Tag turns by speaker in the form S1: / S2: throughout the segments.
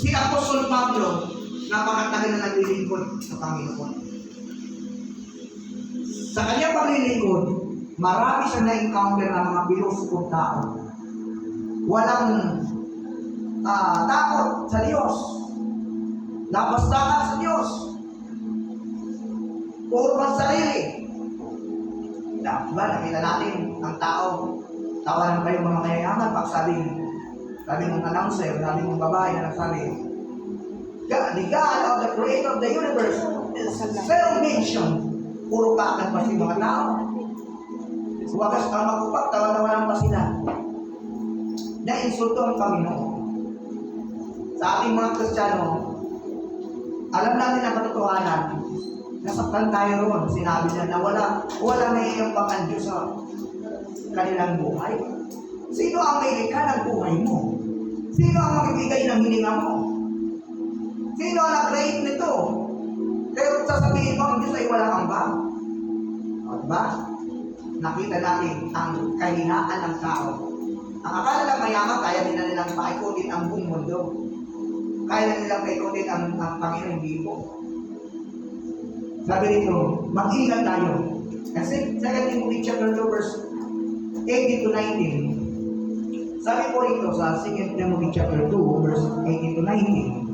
S1: Si Apostol Pablo, napakatagal na naglilingkod sa Panginoon. Sa kanyang paglilingkod, marami siyang na-encounter ng mga pilosopong tao. Walang takot sa Diyos. Lapastakan sa Diyos. Puro man sarili. Diba, nakita natin ang tao. Tawanan pa yung mga mayayaman pag sabi mong announcer, sabi mong babae na nagsabi, the God of the creator of the universe is self-mentioned. Puro kakan pa si mga tao. Wagas pa magkupak, tawa-tawanan pa sila. Na-insulto ang Panginoon. Sa ating mga Kristiyano, alam natin ang katotohanan. Nasaktan tayo roon. Sinabi niya na wala may iambang ang Diyos sa kanilang buhay. Sino ang may likha ng buhay mo? Sino ang magbibigay ng hininga mo? Sino ang nag-create nito? Pero sasabihin mo, ang Diyos ay walang ambang. O, diba? Nakita natin ang kahinaan ng tao. Ang akala lang mayaman, kaya din na nilang paikutin ang buong mundo. Kaya na nilang paikutin ang Panginoon, hindi po. Sabi rito, mag-ingat tayo. Kasi 2 Timothy chapter 2 verse 18 to 19. Sabi po rito sa 2 Timothy chapter 2 verse 18 to 19.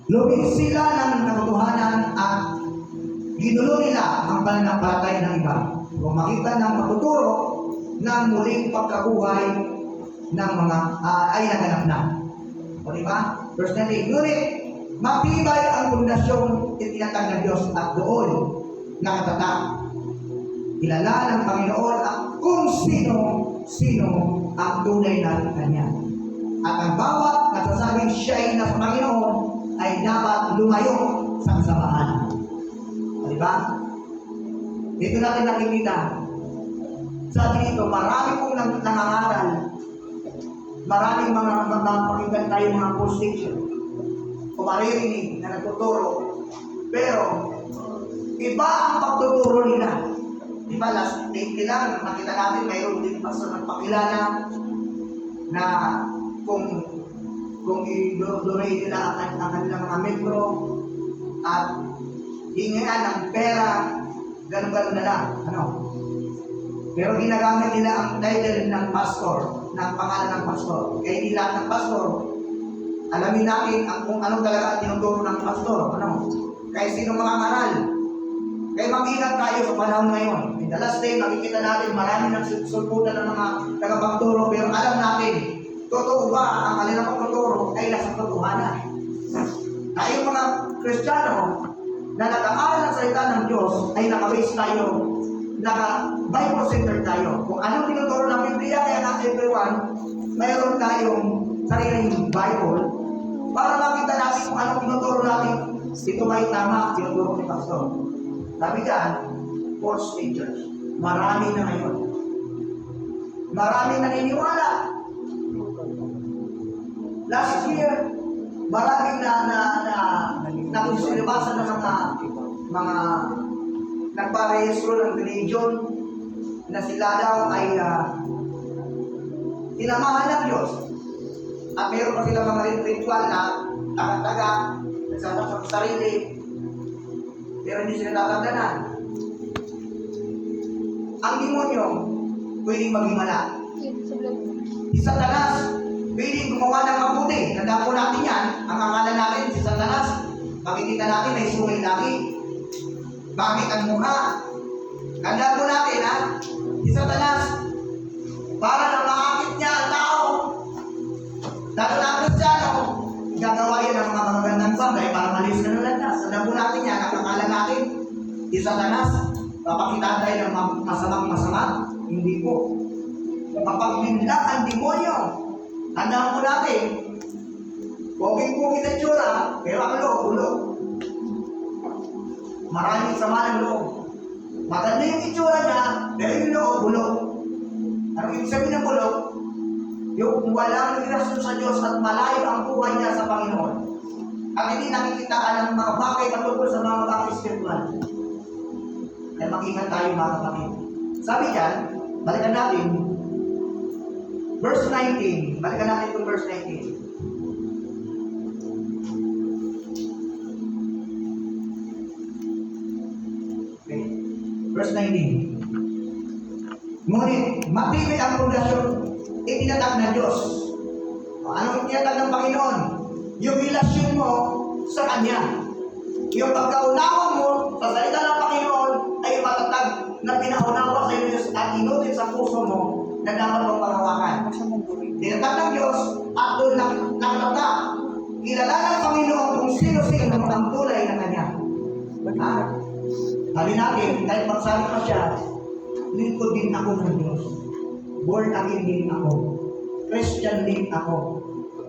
S1: Lumit sila ng katotohanan at ginulo nila ang pananampalataya ng iba. Kung makita ng matuturo ng muling pagkabuhay ng mga ay naganap na. O diba? Verse 19, ngunit matibay ang pundasyong itinatag ng Diyos at doon nakatatag. Kilala ng Panginoon ang kung sino ang tunay na Kanya. At ang bawat nagsasabing siya ay nasa Panginoon ay dapat lumayo sa kasamaan. O diba? Dito natin nakikita. Sabi dito, marami pong nangangaral. Maraming mga pakinggan tayo mga false teacher. O maririnig na nagtuturo. Pero, iba ang pagtuturo nila. Diba, last date lang, nakita natin, mayroon din pa sa nagpakilala na kung i-donate nila ang kanilang mga metro at hingian ng pera, ganun-ganun na lang. Ano? Pero ginagamit nila ang title ng pastor, ng pangalan ng pastor. Kaya hindi lahat ng pastor, alamin natin kung anong talaga ang tinuturo ng pastor. Ano? Kaya sino mga maral? Kaya mag-ingat tayo sa panahon ngayon. In the last day, makikita natin marami nagsulputan ng mga tagapagturo, pero alam natin, totoo ba ang kanilang pagtuturo ay nasa katotohanan? Tayo mga Kristiyano na nag-aaral ng salita ng Diyos ay nakabase tayo, naka-Bible-centered tayo. Kung anong tinuturo ng Biblia, kaya nasa everyone, mayroon tayong sariling Bible para makita natin kung anong tinuturo natin. Ito ay tama, tinuturo ni Pastor. Sabi dyan, false teachers. Marami na ngayon. Marami naniniwala. Last year, maraming nakusilbasan ng mga nagparehistro ng religion na sila daw ay tinamahan ng Diyos. At mayroon pa sila mga ritual na taga-taga, nagsasaksak sa sarili, pero hindi sila tatagdanan. Ang demonyo, pwedeng maghimala. Si Satanas, pwedeng gumawa ng mabuti. Tanda po natin yan. Ang akala natin, si Satanas, makikita natin may sungay lagi. Bakit ang mukha? Tanda po natin, ha? Si Satanas, para na makakit niya ang tao. Lalo na ang Kristiyano, gagawa yan ng mga magandang bagay para malis ka ng landas. Tanda po natin yan. Ang akala natin, si Satanas, papakitaan tayo ng masama. Hindi po. Mapagminla ang demonyo. Tandaan po natin, pogi-pogi sa tsura, pero ang loob, bulok. Maraming sama ng loob. Maganda yung itsura niya, pero yung loob, bulok. Ano ibig sabihin ng bulok? Yung walang relasyon sa Diyos at malayo ang buhay niya sa Panginoon. At hindi nakikitaan ng mga bagay patungkol sa mga bagay spiritual. Kaya mag-ingat tayo mga kapatid. Sabi dyan, balikan natin, verse 19. Balikan natin itong verse 19. Okay. Verse 19. Ngunit, matibay ang pundasyon, itinatag ng Diyos. Ano itinatag ng Panginoon? Yung relasyon mo sa Kanya. Yung pagkaunawa mo sa salita ng Panginoon ay matatag na pinaunawa sa iyo Diyos at inutin sa puso mo na dapat mong panghawakan. Tinatag ng Diyos at doon nakatata. Kilala ng Panginoon kung sino-sino ang tulay na Kanya. Sabi natin, kahit magsabi pa siya, lingkod din ako ng Diyos. Born again din ako. Christian din ako.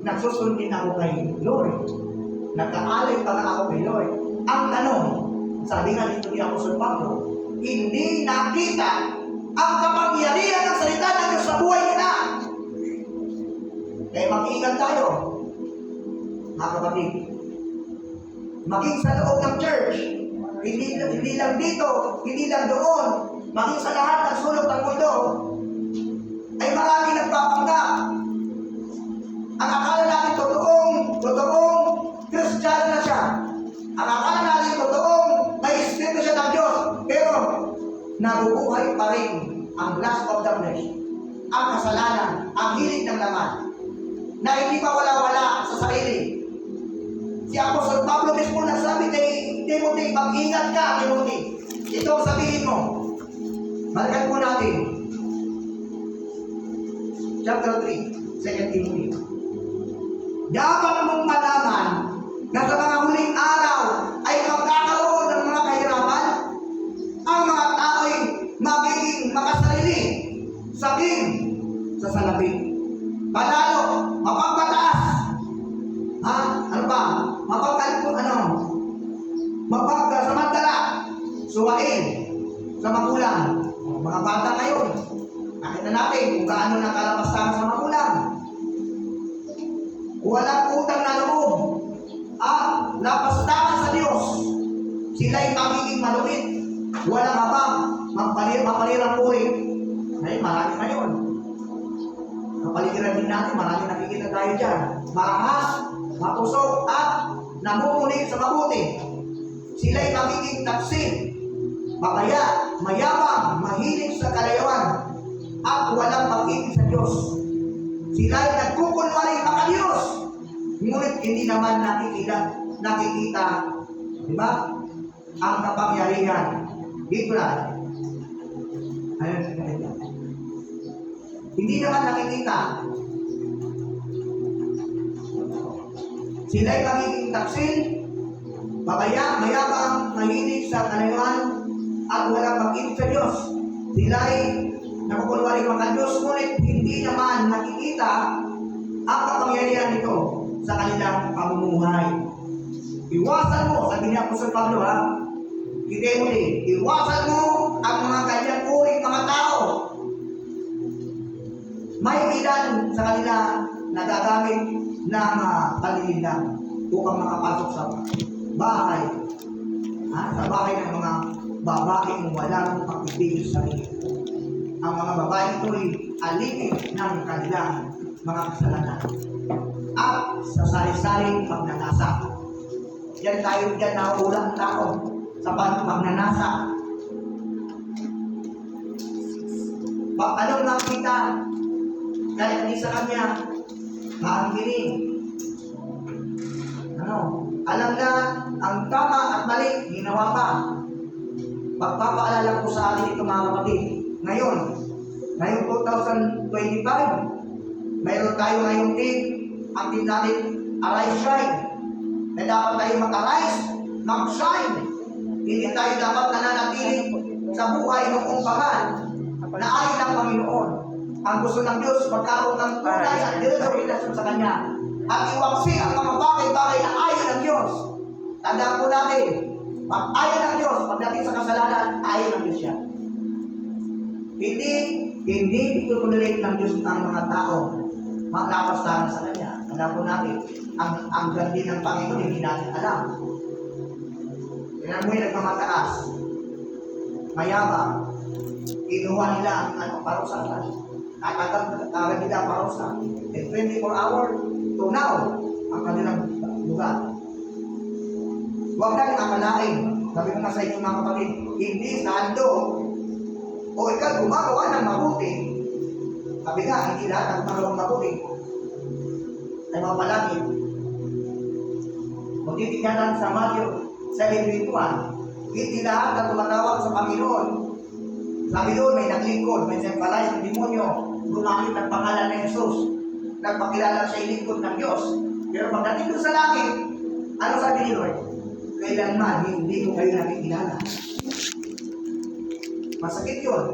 S1: Nagsusunod din ako kay Lord. Nagkaalay pa nga ako kay Lord. Ang tanong, sabi nga dito ni Apostol Pablo, hindi nakita ang kapangyarihan ng salita ng Diyos sa buhay nila. Kaya mag-iingat tayo, mga kapatid. Maging sa loob ng church, hindi lang dito, hindi lang doon, maging sa lahat ng sulok ng mundo, ay marami nagpapanggap. Ang akala natin totoong Kristiyano na siya. Ang akala natin totoong may Espiritu siya ng Diyos. Pero, nabubuhay pa rin ang lust of the flesh, ang kasalanan, ang hilig ng laman, na hindi pa wala-wala sa sarili. Si Apostol Pablo mismo nagsabi kay Timothy, mag-ingat ka, Timothy. Ito ang sabihin mo. Balikan po natin. Chapter 3, 2 Timothy. Dapat mong malaman na sa mga huling araw ay magkakaroon ng mga kahirapan. Ang mga tao'y magiging makasarili, saking sa salapi. Panalo, mapagpataas. Ano ba? Mapagsamantala, suwain sa magulang. Mga bata ngayon, nakita natin kung gaano nakalapastahan sa magulang. Walang utang na loob. Lapastahan sa Diyos. Sila'y magiging malupit. Walang habang mapalirang puri. Ngayon, marami ngayon. Kapaligiran din natin, marami nakikita tayo dyan. Marahas, mapusok, at namumunig sa mabuti. Sila'y magiging taksin, babaya, mayabang, mahilig sa kalayawan, at walang pag-ibig sa Diyos. Sila'y nagkukunwaring maka-Diyos, ngunit hindi naman nakikita, di ba? Ang kapangyarihan. Dito na. Hindi naman nakikita. Sila'y magiging taksin, babaya, mayabang, mahilig sa kalayuan, at walang pag-ibig sa Diyos. Sila'y nakukulwaring maka-Diyos, ngunit hindi naman nakikita ang kapangyarihan nito sa kanilang pamumuhay. Iwasan mo, sabi niya Apostol Pablo Timothy, iwasan mo ang mga kanyang uring mga tao. May ilan sa kanila nagagamit ng palilinlang upang makapasok sa bahay. Sa bahay ng mga babaeng walang pag-ibig sa sarili. Ang mga babae ito'y alipin ng kanilang mga kasalanan at sa sari-saring pagnanasa. Diyan tayo nauulang tao sa pagnanasa. Anong nakita? Kahit hindi sa kanya, maanggiling. Alam na ang tama at mali, ginawa pa. Pagpapaalala ko sa atin ito mga kapatid. Ngayong 2025, mayroon tayo ngayong team, ang team natin, Arise Shine. Na dapat tayo mag-arise, mag-shine. Hindi tayo dapat nananatili sa buhay ng umpangan na ayon ng Panginoon. Ang gusto ng Diyos, magkaroon ng tunay at diretsong relasyon sa Kanya. At iwaksi ang mga bagay-bagay na ayon ng Diyos. Tandaan po natin, pag ayon ng Diyos, pagdating sa kasalanan, ayon ng Diyos siya. Hindi itutuloy ng Diyos ang mga tao maglapastahan sa Kanya. Tandaan po natin, ang gandi ng Panginoon, hindi natin alam. Kailan mo yung nagmamataas. mayabang, kinuha nila ang parusahan. Nakatagad nila parusa. And 24 hours to now, ang kanilang lugar. Huwag natin akalain, sabi ko nga sa inyo mga kapatid, hindi sa handog o ikaw gumagawa ng mabuti. Sabi nga, hindi lahat ang gumagawa ng mabuti ay mapalagi. Kung titignan natin sa Matthew 7:21, hindi lahat ang tumatawag sa Panginoon. Sabi doon, may naglingkod, may sympathize ng demonyo, gumamit ng pangalan ni Jesus, nagpakilala siya ilingkod ng Diyos. Pero pagdating doon sa langit, ano sabi ni Lord? Kailanman, hindi ko kayo nakikilala. Masakit yun.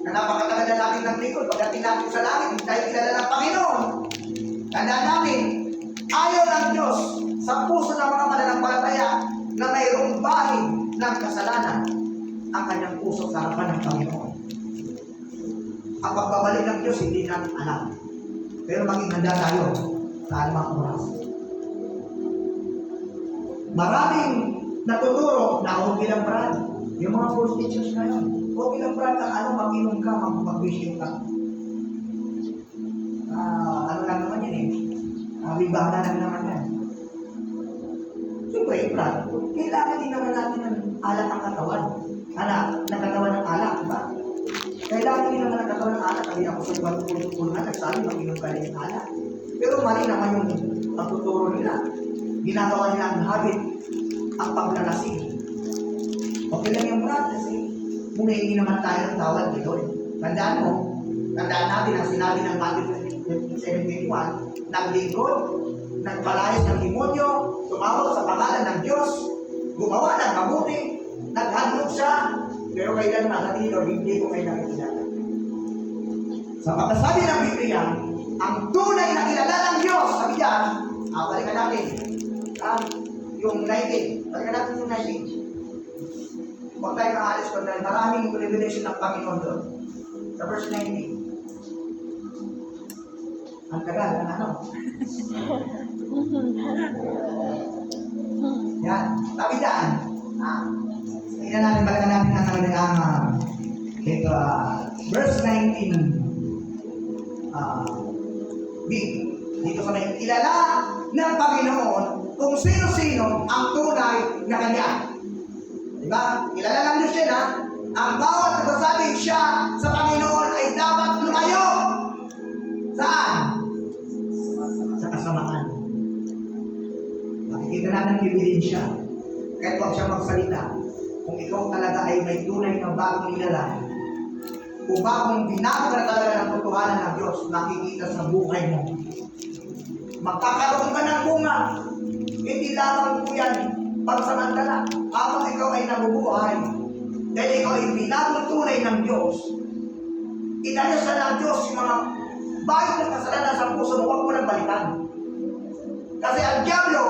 S1: Na napakatagal na natin ng lingkod, pagdating natin sa langit, hindi tayo kilala ng Panginoon. Tandaan namin, ayaw ng Diyos sa puso ng mga mananampalataya na mayroong bahid ng kasalanan ang kanyang puso sa harapan ng Panginoon. Ang pagbabalik ng Diyos hindi natin alam. Pero maging handa tayo sa anumang oras. Maraming natuturo na okay lang brad. Yung mga false teachers ngayon, okay lang brad ang mag-inom ka, mag-wishin ka. Ano lang naman yan libahan lang naman yan. Siyempre, brad, kailangan din naman natin ng alak ang katawan. Nagkatawan ng alak, diba? Kailangan din naman ng katawan ng alak. Kaya ako sa buwan na nagsabi, mag-inom ka rin ng alak. Pero mali naman yung pagtuturo nila. Ginagawa nila ang habit, ang paglalasing. Okay lang yung brad, kasi humingi naman tayo ng tawad dito. Tandaan natin ang sinabi ng Matthew 7:21, naglingkod, nagpalayas ng demonyo, tumawag sa pangalan ng Diyos, gumawa ng mabuti, naghandog siya, pero kailan natin dito, hindi ko kayo nakikilala. Sa pagkasabi ng Biblia, ang tunay na kilala ng Diyos, sabi diyan, balikan natin, yung 19, balikan natin yung 19. Huwag tayo maalis ko dahil maraming revelation ng Panginoon doon. Sa verse 19. Ang tagal, ano? Yan, sabi diyan, tingnan natin, balikan natin ang ito, verse 19. Dito sa may kilala ng Panginoon kung sino-sino ang tunay na Kanya. Diba? Kilala lang Diyos yan, ha? Ang bawat nagsasabing siya sa Panginoon ay dapat lumayo. Saan? Sa kasamaan. Makikita natin ang ebidensya. Kahit huwag siya magsalita. Kung ikaw talaga ay may tunay na bagong kilala, kung bagong binago na talaga ng totohanan ng Diyos, nakikita sa buhay mo. Magkakaroon ka ng bunga. Hindi lamang po yan pagsamantala. Habang ikaw ay nabubuhay, dahil ikaw ay binagong tunay ng Diyos, inalis na ng Diyos yung mga bahid ng kasalanan sa puso mo, huwag mo nang balikan. Kasi ang Diablo,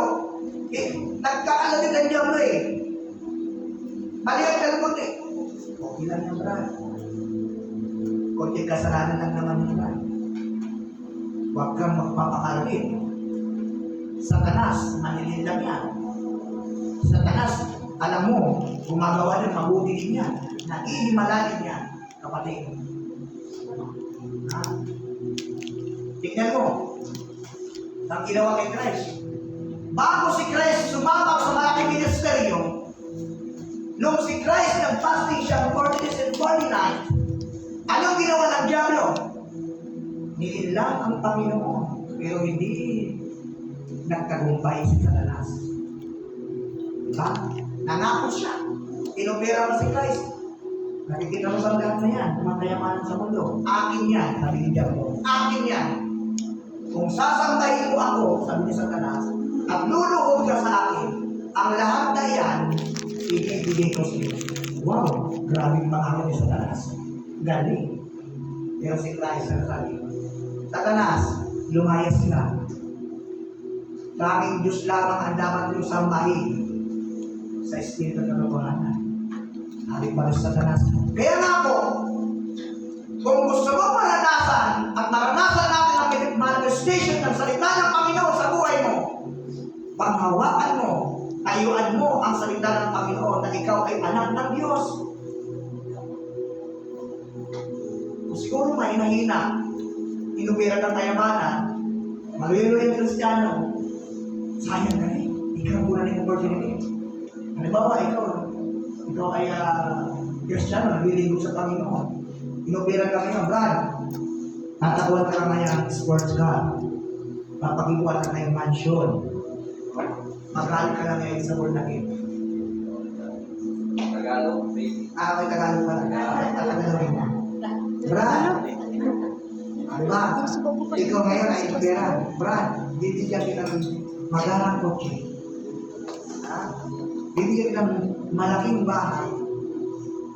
S1: nagkakalamit ang Diablo Balikan ka lang konti. Okay lang yan, brad. Konti kasalanan lang naman yun, brad. Huwag kang magpapakalamit. Satanas, manilinlang yan. Satanas, alam mo, gumagawa ng mabuti din yan. Naihimalalin yan, kapatid. Tignan mo, ang ginawa kay Christ. Bago si Christ sumabak sa malaking ministeryo, nung si Christ nag-fasting siya 40 days and 40 nights, anong ginawa ng Diablo? Nilinlang ang Panginoon, pero hindi nagtagumpay si Satanas. Diba? Nangako siya. Inopera mo si Christ. Nakikita mo sa lahat na yan, mga kayamanan sa mundo. Akin yan, sabi ni Diablo. Akin yan. Kung sasambahin mo ako, sabi ni Satanas, at luluhod ka sa akin, ang lahat na yan, ibigay ko sa iyo. Wow, grabing pangalan ni Satanas. Galing. Pero si Christ ang sabi, Satanas, lumayas ka. Tanging Diyos lamang ang dapat yung sambahin sa Espiritu ng Katotohanan. Halit pa rin Satanas. Kaya nga po, kung gusto mo maranasan at maranasan natin ang manifestation ng salita ng Panginoon sa buhay mo, panghawakan mo, tayuan mo ang salita ng Panginoon na ikaw ay anak ng Diyos. hinahina, inubira ng kayamanan, maluyo-luyo yung Kristiyano, sayang ka rin. Ikaw muna ng opportunity. Halimbawa, ikaw ay Kristiyano, naglilingkod sa Panginoon. Inubira ka ngayon, Brad. Tatakuan ka ngayon, sports car. Papakibuan ka ngayong mansion. Magaling ka lang ngayon sa born again.
S2: Tagalog, baby.
S1: May Tagalog pala. Tagalogin mo. Brad, diba? Ikaw ngayon ay pera. Brad, bibigyan kita ng magandang kotse. Bibigyan kita ng malaking bahay.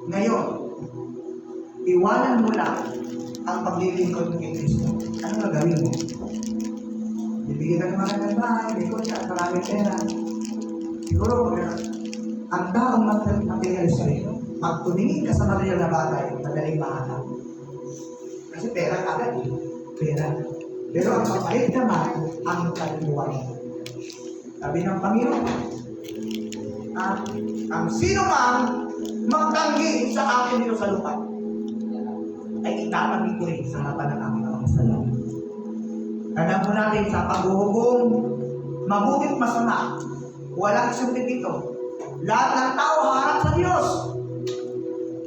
S1: Ngayon, iwanan mo lang ang paglilingkod kay Kristo. Ano gagawin mo? Bibigyan ka ng magandang bahay, may kotse at maraming pera. Siguro, ang taong materialist rin, pag tumingin ka sa material na bagay, madaling mahanap. Kasi pera agad eh. Pera. Pero ang kapalit naman, ang kaluluwa. Sabi ng Panginoon, ang sino man magtanggi sa akin dito sa lupa, ay itatanggi ko rin sa harapan ng aming mga kasalanan. Tandaan po natin sa paghuhubong, mabutit masama, walang sundin dito. Lahat ng tao harap sa Diyos.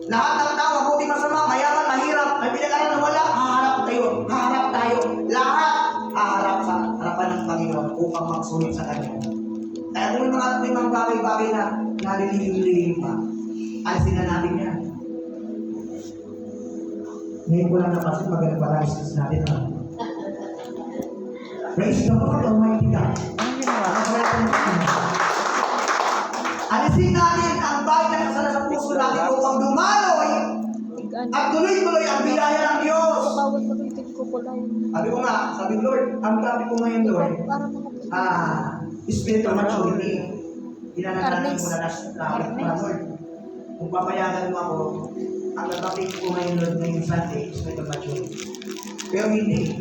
S1: Lahat ng tao, mabuti masama, mayaman, mahirap, may pinag-aral na wala, haharap tayo. Haharap tayo. Lahat haharap sa harapan ng Panginoon upang magsulit sa Kanya. Kaya kung may mga bagay-bagay na nalilihim-lihim pa, alisin na natin yan. Ngayon ko lang napansin, mag-analysis natin. Praise the Lord, Almighty God. Alisin natin ang bagay na kasala sa puso natin upang dumaloy at tuloy-tuloy ang biyaya ng Diyos. Sabi ko nga, sabi ko, Lord, ang sabi ko ngayon, Lord, spiritual maturity. Pinanananin ko na Lord. Kung papayagan mo ako, ang nagpapit ko ngayon, Lord, ngayong Sunday, spiritual maturity. Pero hindi.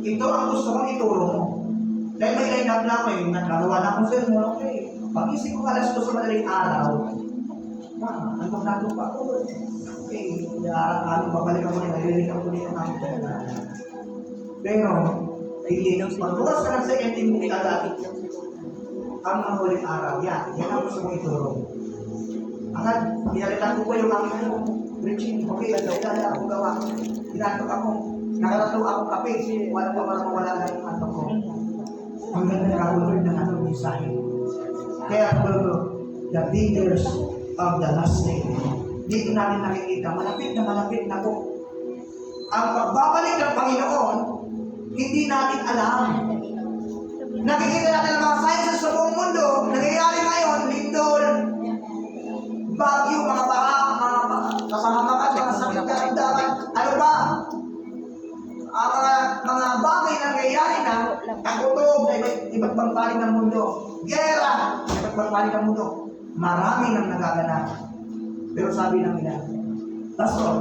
S1: Ito ang gusto kong ituro mo. Dahil may line up na ako eh, nagkagawa na akong sa'yo, okay. Pag-isip ko alas 2 sa madaling araw, ano nato pa ako? Okay, babalik ako nila, nililinig ako nila ng pera. Pero, pagbukas ka ng second team mo agad, ang mga huling araw, yan ang gusto mong ituro. Agad, pinalitan ko po yung aking preaching, okay, dahil ako gawa, inatok ako, nakaratlo akong kape, wala pa para mawala na yung atok ko. Ang ganda nakatulog ng anong mensahe. Kaya the figures of the last day. Dito natin nakikita, malapit na po. Ang pagbabalik ng Panginoon, hindi natin alam. Nakikita natin ang mga sciences sa buong mundo, nangyayari ngayon, lindol, bagyo, mga baha, mga kasamakan, mga sakit karamdaman, ano ba? Ang mga bagay na nangyayari na kagutom na iba't ibang panig ng mundo, gera, iba't ibang panig ng mundo, marami nang nagaganap. Pero sabi ng ina, Pastor,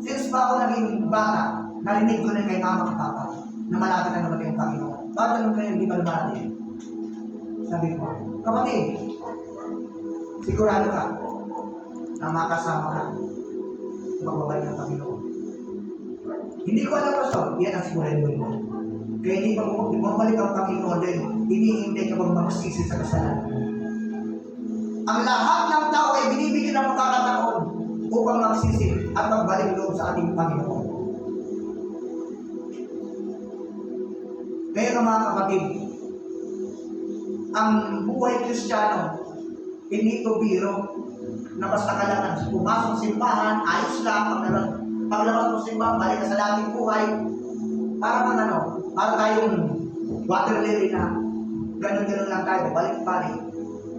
S1: since pa ako naging bata, narinig ko na kay mama at papa na malapit na naman yung Panginoon. Bakit naman kayo hindi malumati? Sabi ko, kapatid, sigurado ka na makasama ka sa pagbabalik ng Panginoon. Hindi ko alam, Pastor, yan ang sigurado mo. Kaya hindi pa bumabalik ang Panginoon dahil hinihintay ka bang magsisi sa kasalanan. Ang lahat ng tao ay binibigyan ng pagkakataon upang magsisi at magbalik loob sa ating Panginoon. Kaya mga kapatid, ang buhay Kristiyano, hindi ito biro na basta kailangan pumasok sa simbahan, ayos lang, paglabas mo sa simbahan, balik ka sa dating buhay, para tayong water lily na ganun-ganun lang tayo, balik-balik.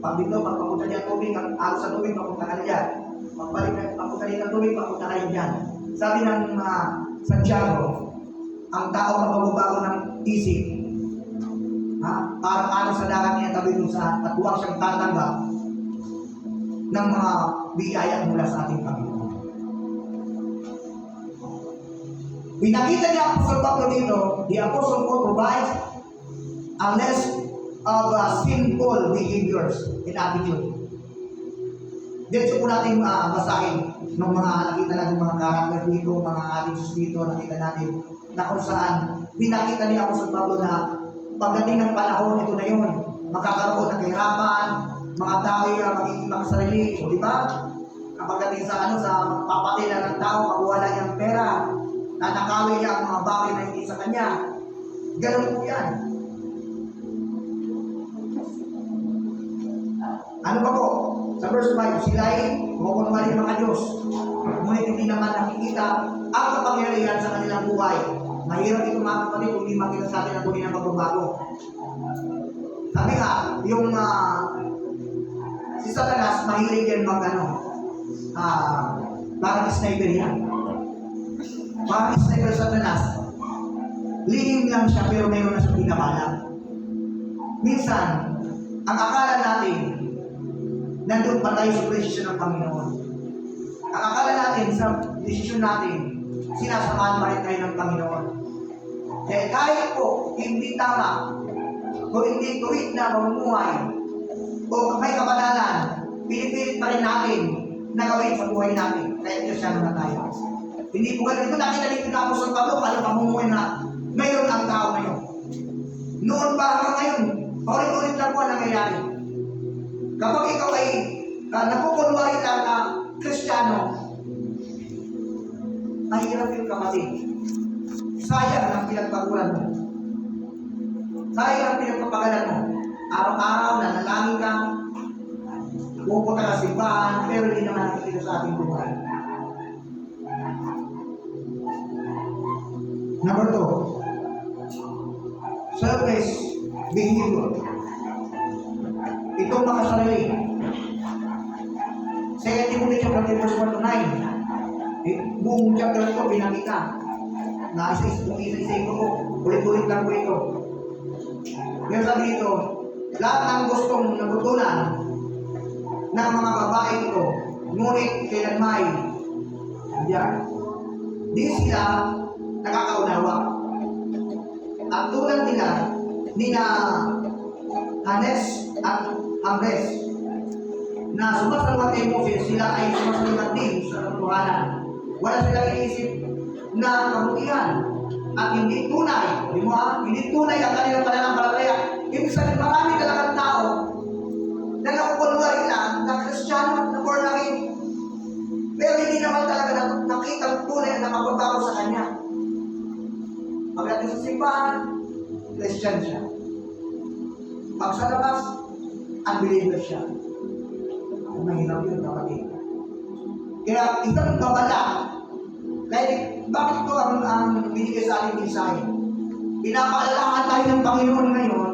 S1: Pag dito, pagpapunta niya tubig, ang agos sa tubig, papunta ka na dyan. Pagbalik na, papunta niya ng tubig, papunta ka rin dyan. Sabi ng Santiago, ang tao magbabago ng isip, parang ano sa dagat niya tabi doon sa at huwag siyang tatanggap ng mga biyaya mula sa ating Panginoon. Pinakita niya ang Apostle Pablo dito, the Apostle Paul provides a list of sinful behaviors and attitude. Diretso po natin basahin ng mga nakita natin mga karakter dito, mga ating dito, nakita natin na kung saan pinakita ni Apostol Pablo na pagdating ng panahon, ito na yun, magkakaroon ng kahirapan, mga tao yung magiging makasarili, o di ba? Kapag dating sa sa papatila ng tao, makuwala niyang pera, nanakawin niya ang mga bagay na hindi sa kanya. Ganun po yan. Ano ba po? Sa verse 5, sila ay kukunwari ng mga Diyos. Ngunit hindi naman nakikita ang kapangyarihan sa kanilang buhay. Mahirap ito mga kapatid kung hindi makita sa atin ang tunay na pagbabago. Sabi nga, yung si Satanas, mahilig yan parang sniper yan. Parang sniper Satanas. Lihim lang siya pero mayroon na siyang pinabalang. Minsan, ang akala natin, nandun pa tayo sa presisyon ng Panginoon. Ang akala natin sa desisyon natin, sinasamahan pa rin tayo ng Panginoon. Kaya kahit po hindi tama o hindi tuwid na mamumuhay o may kabanalan, pinipilit pa rin natin na gawin sa buhay natin. Kaya Kristiyano na tayo. Hindi po ganito. Nakita dito na ako sa Pablo, paano pamumuhay na mayroon ang tao ngayon. Noon pa hanggang ngayon, paulit-ulit lang po ang nangyayari. Kapag ikaw ay napukunwari lang na Kristiyano, mahirap yung kapatid. Sayang ang pinagpagulan mo. Sayang ang pinagpapagalan mo. Araw-araw, nanalangin ka, pupunta ka sa simbahan, pero hindi naman nakikita sa ating buhay. Number 2, selfish behavior. Itong makasarili. Sa Timothy chapter 9, buong chapter ito pinakita na isa-isa ko, ulit-ulit lang po ito. Ngayon sabi dito, lahat ng gustong natutunan ng mga babae ito, ngunit kailanmay, di sila nakakaunawa. At tulad nila, nina Hanes at Ambres, na sumasalungat kay Moses, sila ay sumasalungat din sa katotohanan. Wala silang iisip na kabutihan at hindi tunay. Hindi tunay ang kanilang pananampalataya. Ibig sabihin, marami talagang tao na nakukulwari lang na Kristiyano na born again. Pero hindi naman talaga nakita ang tunay na makapagbago sa kanya. Pagdating sa simbahan, Christian siya. Pag sa labas, unbeliever siya. Mahirap yun, kapatid. Kaya isang babala, kaya bakit ito ang binigay sa ating mensahe? Pinapaalalahan tayo ng Panginoon ngayon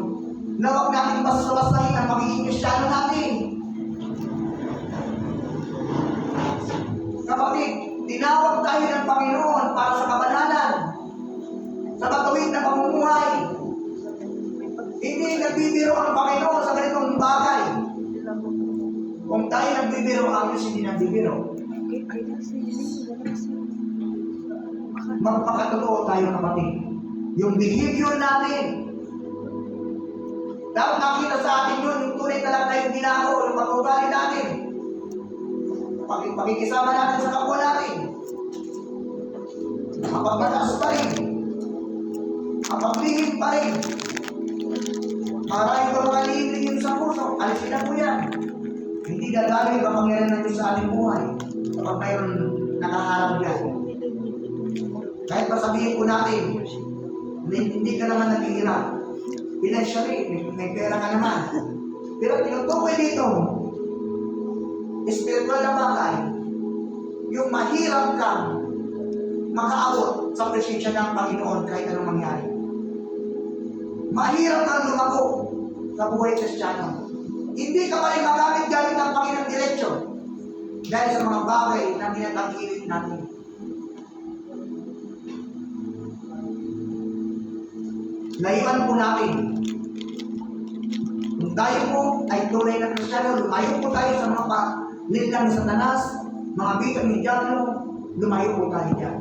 S1: na huwag natin basta-bastahin ang magiging Kristiyano natin. Kapatid, tinawag tayo ng Panginoon para sa kabanalan, sa matuwid na pamumuhay. Hindi nagbibiro ang Panginoon sa ganitong bagay. Kung tayo nagbibiro, ang Diyos hindi nagbibiro. Magpakatotoo tayo, kapatid. Yung behavior natin, dapat nakita sa atin yun, yung tunay na lang tayong ginako, yung pag-ugali natin, pakikisama natin sa kapwa natin, mapagbatas pa rin, mapaglihim pa rin, maraming pa mga lihim sa puso, alisin na po yan. Hindi dadali ba pangyayari natin sa ating buhay kapag mayroon nakaharap yan. Kahit pa sabihin po natin, hindi ka naman naghihirap. Financially, may pera ka naman. Pero tinutukoy dito, spiritual na bagay, yung mahirap kang makaabot sa presensya ng Panginoon kahit anong mangyari. Mahirap kang lumako sa buhay Kristiyano. Hindi ka pa rin magamit gamit ng Panginoon diretsyo dahil sa mga bagay na pinatangkilik natin. Layuan po natin. Kung tayo po ay tunay na Kristiyano, lumayo po tayo sa mga linlang ni Satanas, mga bitang ni Diablo, lumayo po tayo dyan.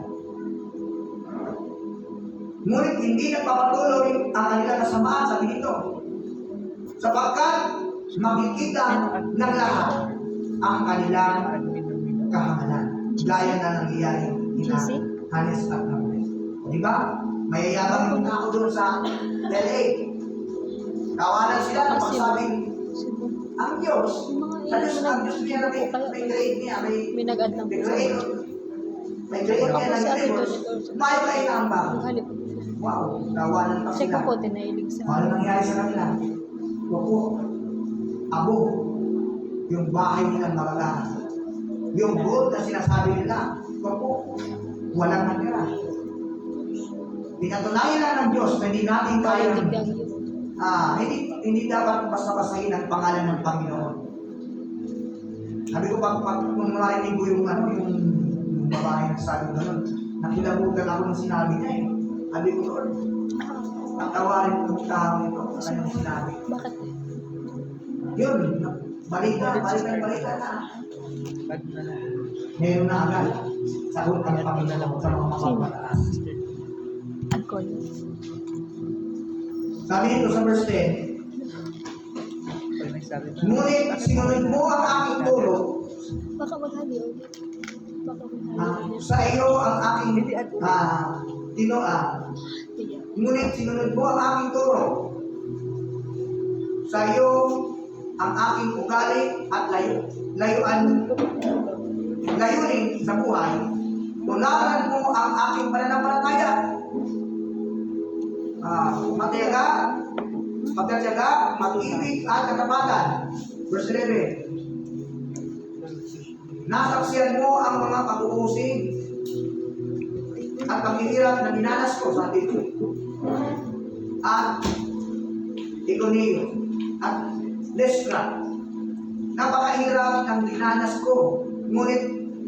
S1: Ngunit hindi nagpapatuloy ang kanilang kasamaan, sabi dito, sapagkat makikita ng lahat ang kanilang kahangalan. Gaya na nangyayari kina Hanes at Napoles. Di ba? Mayayabang yung tao doon sa LA. Tawanan sila ng pagsabing ang Diyos, sa Diyos, ang Diyos niya na may create niya, may
S2: nag-add ng
S1: create. May create niya ng universe. May kainambang. Wow, tawanan pa
S2: Kasi
S1: sila.
S2: ko po, tinailig sa
S1: Ano nangyari sa kanila? Kuko, abo, yung bahay nilang magagana. Yung gold na sinasabi nila, kuko, walang natira. Pinatunayan lang ng Diyos na hindi natin kaya, hindi dapat basta-basahin ang pangalan ng Panginoon. Sabi ko, kung marinig ko yung babae na sabi gano'n, nakilabutan ako ng sinabi niya eh. Sabi ko, Lord, pagtawarin ko ng tao ito sa kanyang sinabi.
S2: Bakit?
S1: Yun, balita na. Meron na agad. Sagot ang Panginoon sa mga mapapataas.
S2: Alcohol.
S1: Sabi nito sa verse 10, ngunit sinunod mo ang aking turo,
S2: Baka maghali.
S1: sa iyo ang aking ngunit sinunod mo ang aking turo, sa iyo ang aking ugali at layunin sa buhay, tularan mo ang aking pananampalataya, magtyaga, mag-ibig at katapatan. Verse 11, nasaksiyan mo ang mga pag-uusig at paghihirap na dinanas ko sa Tito at Iconio at Lystra. Napakahirap ng dinanas ko, ngunit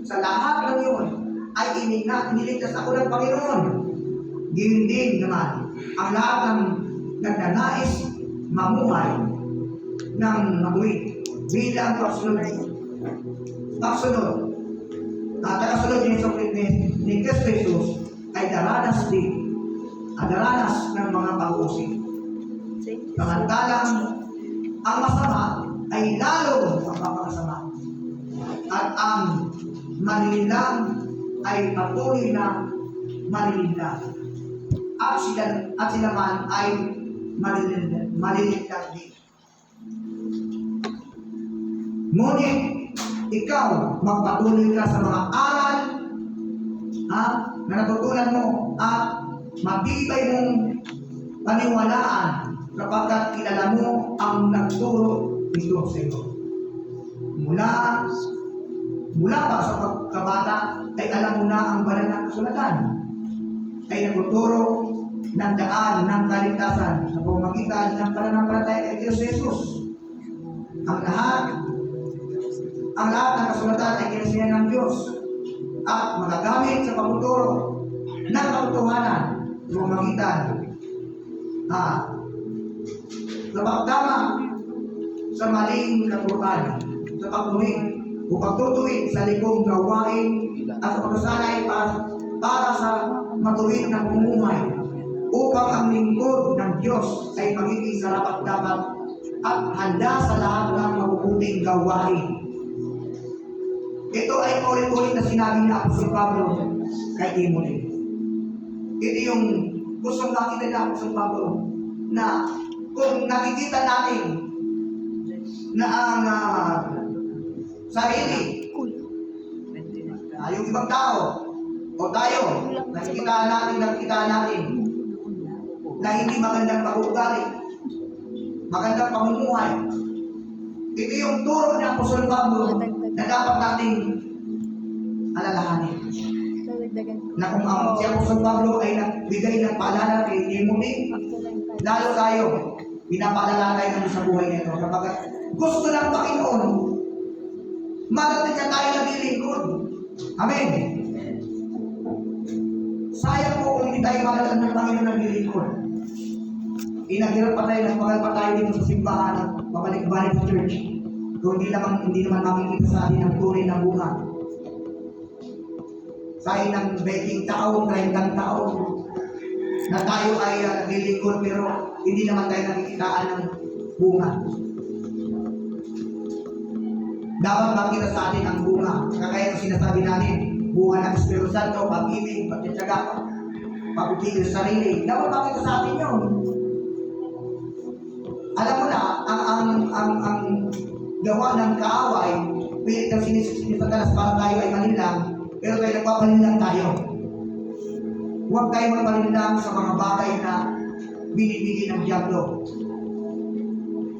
S1: sa lahat ng iyon ay iniligtas ako ng Panginoon. Gayun din naman ang lahat ng nagnanais mamuhay ng mabuhay bilang tagasunod ni Kristo Jesus ay daranas ng mga pag-uusig. Samantalang ang masama ay lalo magpapakasama at ang malilinlang ay patuloy na malilinlang at sila man ay malilinlang din. Ngunit ikaw magpatuloy ka sa mga aral na natutunan mo at matibay mong paniwalaan kapagkat kilala mo ang nagturo nito sa iyo. Mula pa sa pagkabata ay alam mo na ang banal na kasulatan ay nagtuturo ng daan ng kaligtasan sa pamamagitan ng pananampalataya kay Kristo Jesus. Ang lahat ng kasulatan ay kinasihan ng Diyos at magagamit sa pagtuturo ng katotohanan sa pamamagitan sa pagtama sa maling katuruan, sa pagtuwid o pagtutuwid sa likong gawain at sa pagsasanay para sa matuwid na pamumuhay upang ang lingkod ng Diyos ay magiging sarapat-dapat at handa sa lahat ng mabubuting gawain. Ito ay ulit-ulit na sinabi ni Apostol Pablo kay Timothy. Ito yung gustong nakita ni Apostol Pablo na kung nakikita natin na ang sarili, yung ibang tao o tayo, nakikita natin na hindi magandang pag-uugali, magandang pamumuhay. Ito yung turo ni Apostol Pablo na dapat nating alalahanin. Na kung si Apostol Pablo ay nagbigay ng paalala kay Timothy, lalo tayo, pinapaalala tayo naman sa buhay nito. Kapag gusto ng Panginoon, marating na tayo naglilingkod. Amen. Sayang po kung hindi tayo marating ng Panginoon naglilingkod. Inaghirap pa tayo, nagpagal pa tayo dito sa simbahan at babalik-balik sa church. Kung hindi naman makikita sa atin ang tunay na bunga. Sayang ng 20 taon, 30 taon na tayo ay naglilingkod pero hindi naman tayo nakikitaan ng bunga. dapat makita sa atin ang bunga. Kaya ang sinasabi natin, bunga ng Espiritu Santo, pag-ibig, pagtityaga, pagpipigil sa sarili. Dapat makita sa atin yun. Alam mo na, ang gawa ng kaaway, pilit ng sinisadalas para tayo ay manilang, pero tayo nagpapanilang tayo. Huwag tayo magpanilang sa mga bagay na binibigay ng Diablo.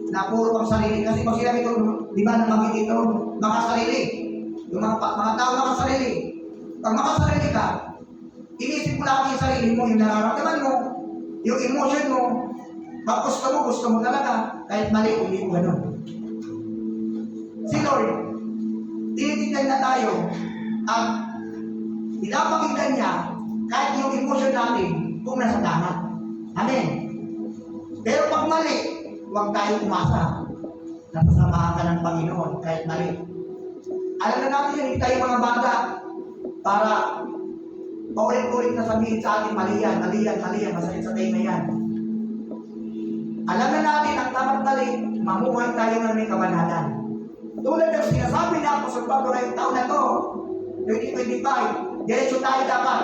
S1: Na puro pang sarili. Kasi pag sinabi ito, di ba nabanggit ito, makasarili. Yung mga tao makasarili. Pag makasarili ka, inisip mo lang yung sarili mo, yung nararamdaman mo, yung emotion mo, pag gusto mo talaga, kahit mali, hindi mo ganun. Si Lord, tinitignan na tayo, at pinapakinggan niya, kahit yung emotion natin, kung nasa tama. Amen. Pero pag mali, huwag tayo umasa. Napasamahan ka ng Panginoon, kahit mali. Alam na natin yun, hindi tayo mga bata, para paulit-ulit na sabihin sa atin, mali yan, masakit sa tayo na yan. Alam na natin ang tama't mali, mamuhay tayo ng may kabanalan. Tulad ng sinasabi na ako sa Pablo ngayong taon na to, 2025, diretso tayo dapat.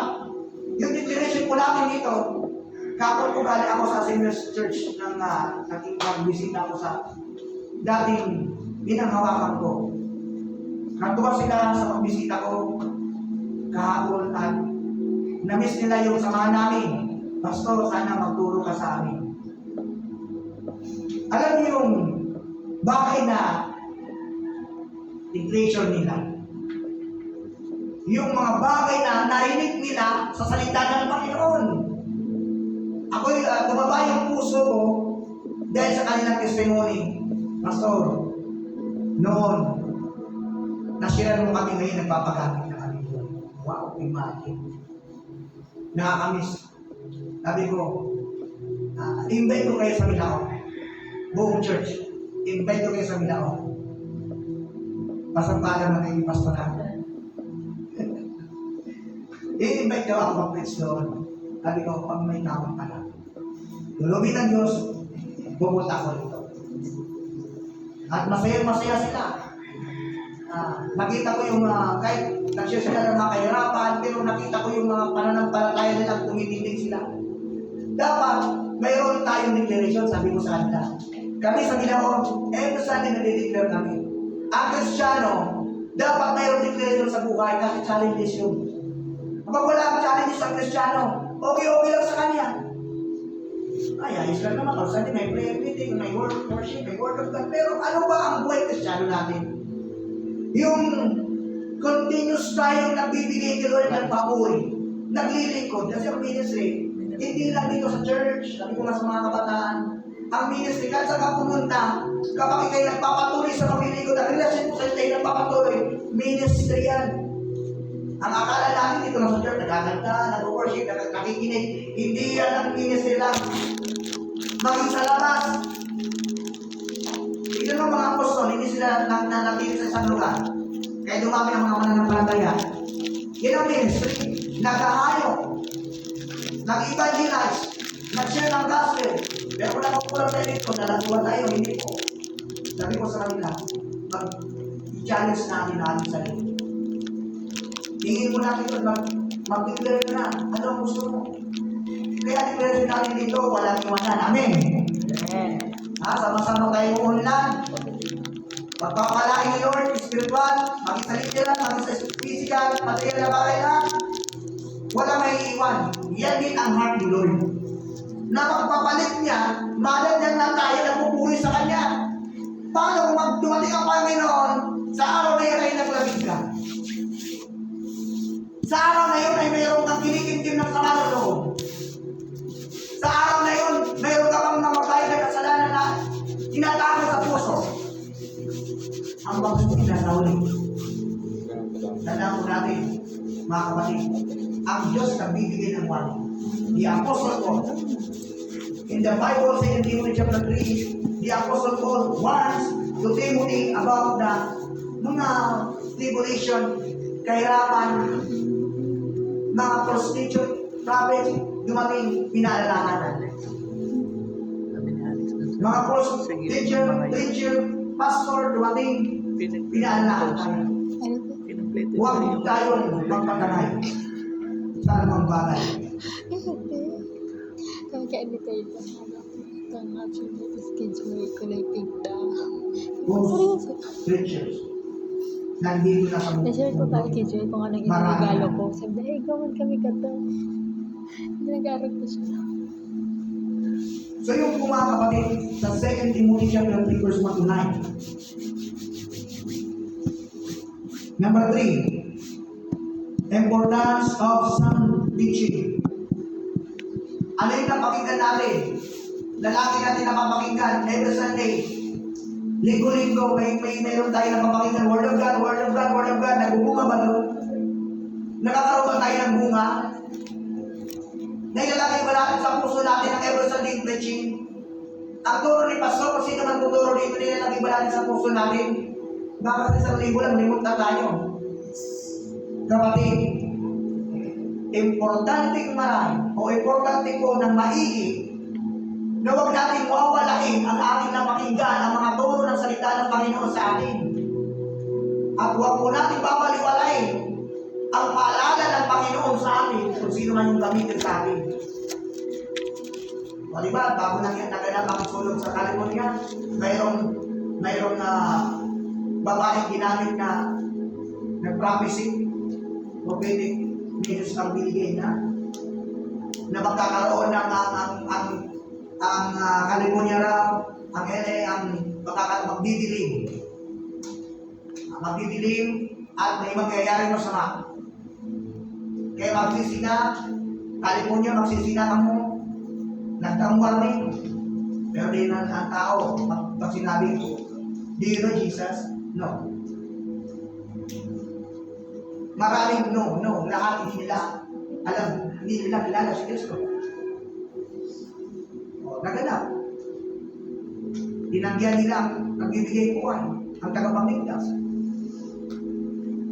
S1: Yung declaration ko namin dito, kapag ko galing ako sa Assemblies Church ng naging bisita ako sa dating binanghawakan ko. Natuwa sila sa pagbisita ko kahapon at na-miss nila yung samahan namin. Pastor, sana magturo ka sa amin. Alam niyo yung bagay na declaration nila. Yung mga bagay na narinig nila sa salita ng Panginoon. Ako'y bumaba yung puso ko dahil sa kanilang testimony. Pastor, noon, nashare mo kami ngayon, nagpapagamit na kami doon. Wow, imagine. Nakakamiss. Sabi ko, invite ko kayo sa Milao. Buong church. Invite ko kayo sa Milao. Pasampalan na kayo yung pastoral. I-invite daw ako mag-preach doon. Sabi ko, pag may tawag ka lang. Lulubin ng Diyos, pumunta ako dito. At masaya-masaya sila. Nakita ko yung kahit nag-share sila ng mga kahirapan, pero nakita ko yung mga pananampalataya nila, tumitindig sila. Dapat, mayroon tayong declaration, sabi ko sa kanila. Kami sa Milao, every Sunday na-declare kami. Ang Kristiyano, dapat mayroong declaration sa buhay kasi challenges yun. Kapag wala akong challenges sa Kristiyano, okay lang sa kanya. Ay, ayos lang naman. Pag Sunday, may prayer meeting, may worship, may word of God. Pero ano ba ang buhay Kristiyano natin? Yung continuous tayong nagbibigay kay Lord ng papuri, naglilingkod, kasi ang ministry, hindi lang dito sa church, sabi ko nga sa mga kabataan, ang ministry, kahit saan ka pumunta, kapag ikay nagpapatuloy sa paglilingkod, ang relasyon mo sa tayo nagpapatuloy, ministry yan. Ang akala natin dito na sa church, nagkakanta, nag-worship, nakikinig, hindi yan ang ministry lang. Maging sa labas, tignan mo mga apostol, hindi sila nanatili sa isang lugar. Kaya dumami ang mga mananampalataya. Yan ang ministry. Naghahayo, nag-evangelize, nag-share ng gospel. Pero kung nakukulang tayo dito, nalaguan tayo, hindi po. Sabi ko sa kanila, mag-challenge natin na ating sarili. Tingin mo natin ito, mag-declare na, ano ang gusto mo? Kaya declare natin dito, walang iwanan. Amen. Sama-sama tayo umulan. Pagpapalain ni Lord, spiritual, maging sa literal, maging sa physical, material na bagay na, wala may iwan. Yan din ang heart ni Lord. Na pagpapalit niya, maladyan na tayo na pupuri sa Kanya. Paano kung dumating ang Panginoon, sa araw na yan ay naglabig ka? Sa araw na yun ay mayroong kang kinikintim ng sama ng loob. Sa araw na yun, mayroon ka pang namatay na kasalanan na tinatago sa puso. Ang bagay mo tinatawin. Tandaan ko natin, mga kapatid, ang Diyos nagbibigay ng warning. The Apostle Paul, in the Bible, 2 Timothy chapter 3, the Apostle Paul warns to Timothy about the mga tribulation, kahirapan, mga prostitute, prophet, dumating, pinaalalahanan. Mga teacher, pastor, dumating, Pinaalaan tayo.
S2: Ano po?
S1: Huwag tayong magpatanay sa anumang bagay.
S2: Kami ka-edit tayo ito. Ito ang actually schedule ko na ipigda. Seryoso.
S1: Preachers. Nandito na kami.
S2: Na-share ko pa schedule kung anong inagalo ko. Sabi na, gawan kami ka to. Nag-aaral ko siya.
S1: So yung mga kapatid, sa 2 Timothy chapter 3 verse 1 to 9. Number 3, importance of sound teaching. Ano yung napakinggan natin? Lalaki natin napapakinggan every Sunday. Linggo-linggo, mayroon tayo napapakinggan. Word of God, Word of God, Word of God. Nagbubunga ba doon? Nakakaroon ba tayo ng bunga? Nailalagay ba natin sa puso natin ang every Sunday preaching? Ang turo ni Pastor, kung sino man tuturo dito, nilalagay ba natin sa puso natin? Baka sa linggo lang, limot na tayo. Kapatid, importanteng marami o importante po ng maigi na huwag natin mawawalain ang ating napakinggan ang mga turo ng salita ng Panginoon sa atin. At huwag po natin babaliwalain ang paalala ng Panginoon sa atin kung sino man yung gamitin sa atin. O diba, bago naganap ang sulong sa California, mayroong babaeng ginamit na nag-prophecy, prophetic news ang binigay na magkakaroon ng ang California raw, ang LA, ang magdidilim. Magdidilim at may mangyayari masama. Kaya magsisina, California, magsisina ka mo, nagtang warning. Pero di na ang tao, pag sinabi ko, do you know Jesus? No. Maraming no, lahat hindi nila alam, hindi nila kilala si Kristo. Naganap. Tinanggihan nila ang nagbibigay buhay, ang tagapagligtas.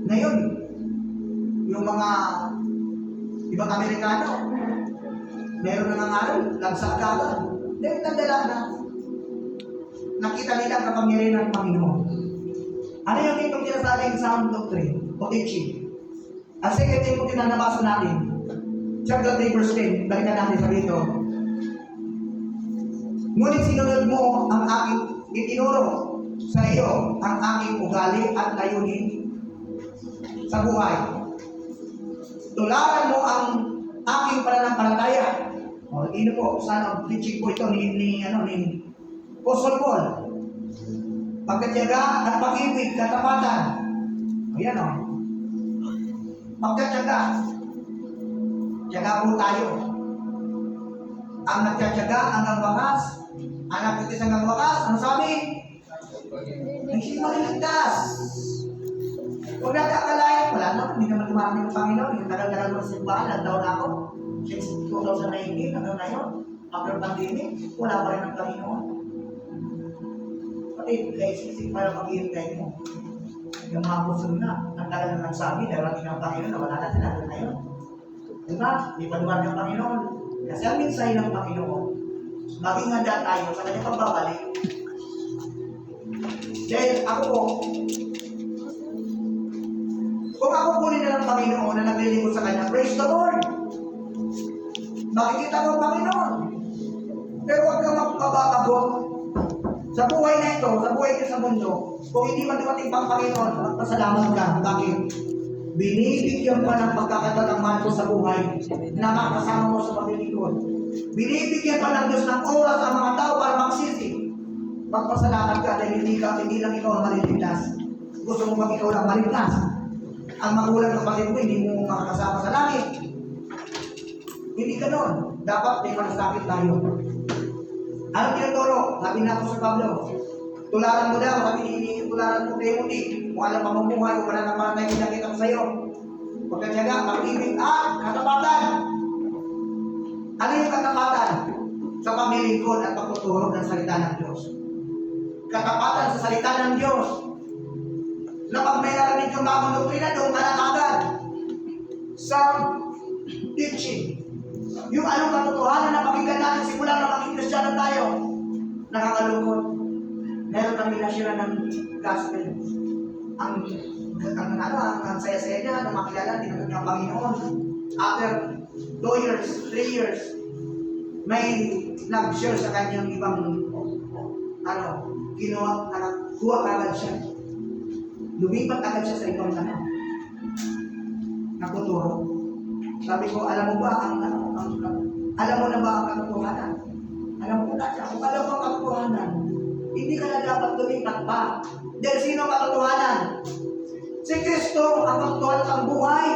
S1: Ngayon, yung mga ibang Amerikano, meron na nangaral, lagsa agad. Dahil nagdala na. Nakita nila ang kapangyarihan ng Panginoon. Ano yung itong sinasabing sound doctrine o teaching? Ang second thing kung tinanabasa natin, chapter 3 verse 10, balikan natin sa dito. Ngunit sinunod mo ang aking itinuro sa iyo, ang aking ugali at layunin sa buhay. Tularan mo ang aking pananampalataya. O, ino po, sana teaching po ito ni Apostle Paul. Pagkatyaga at pag-ibig, katapatan. Ayan o. Pagkatyaga. Tiyaga po tayo. Ang nagtyaga hanggang wakas, ang nagtitis hanggang wakas, ano sabi? Hindi maliligtas. Kung nakakalain, wala na, hindi naman dumating ng Panginoon. Yung tagal-tagal mo sa simbahan, nagdaw na ako. Since 2019, hanggang ngayon, after pandemic, wala pa rin ang Panginoon. Pati, isip para mag-iintay mo. Yung mga puso na, ang tagal na nagsabi, darating ang Panginoon, na wala na sila hanggang ngayon. Diba? Di pa dumating ang Panginoon. Kasi ang minsay ng Panginoon, maging handa tayo sa kanyang pagbabalik. Dahil ako po, kung ako kunin na ng Panginoon na naglilingkod sa Kanya, praise the Lord! Makikita mo ang Panginoon. Pero huwag kang magpababagot sa buhay na ito, sa buhay ito sa mundo. Kung hindi man dumating pang Panginoon, magpasalamat ka. Bakit? Binibigyan pa ng pagkakataon mo sa buhay na makasama mo sa paglilingkod. Binibigyan pa ng Diyos ng oras ang mga tao para magsisi. Magpasalamat ka dahil hindi lang ikaw ang maliligtas. Gusto mo bang ikaw lang maligtas? Ang magulang ng kapatid mo, hindi mo makakasama sa langit. Hindi ka nun. Dapat may malasakit tayo. Anong tinuturo? Sabi na ako sa Pablo. Tularan mo daw, sabi ni tularan mo Timothy. Kung alam pamumuhay, kung pananampalatay, pinakita ko sa iyo. Pagkatyaga, pag-ibig at katapatan. Ano yung katapatan? Sa pamilingkod at pagtuturo ng salita ng Diyos. Katapatan sa salita ng Diyos. Na pag may narinig yung bagong doktrina, doon ka na agad. Sound teaching. Yung anong katotohanan na pakinggan natin simula na maging Kristiyano tayo. Nakakalungkot. meron kami nasira ng gospel. Ang saya-saya niya, nung makilala, tinanggap niya ang Panginoon. After 2 years, 3 years, may nag-share sa kanyang ibang, kuha agad siya. Lumipat agad siya sa ibang nakuturo. Sabi ko, alam mo ba alam mo na ba ang katotohanan? Alam mo na siya, kung alam mo ang katotohanan, hindi ka na dapat lumipat pa. Dahil sino ang katotohanan? Si Kristo ang katotohanan ng buhay.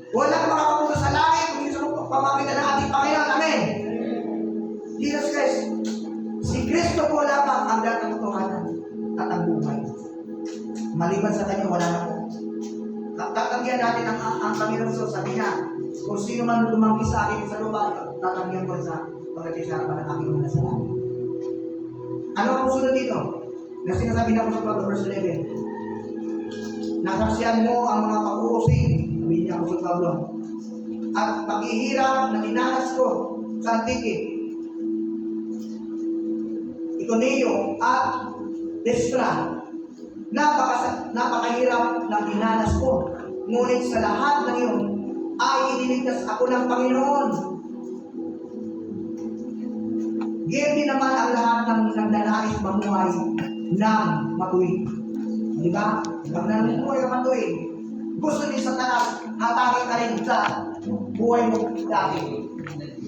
S1: Walang makakapunta sa langit kung hindi sa pamamagitan ng ating Panginoon. Amen. Jesus Christ. Si Kristo po lamang ang katotohanan at ang buhay. Maliban sa Kanya, wala na po. Tatanggihan natin ang Panginoon. So sabi niya, kung sino man tumanggi sa akin sa lupa, tatanggihan ko sa pagdating sa harapan ng aking mga sa langit. Ano ang sunod dito? Na sinasabi na ko sa verse 11. Nasaksihan mo ang mga pag-uusig, sabi niya ako sa Pablo, at paghihirap na dinanas ko sa Antike, Iconio at Lystra. Napakahirap na dinanas ko. Ngunit sa lahat ng iyon ay iniligtas ako ng Panginoon. Ganyan din naman ang lahat ng nagdanais mamuhay ng matuwid. Di ba? Pag namuhay ka matuwid, gusto ni Satanas, hatangin ka rin sa buhay mo dati.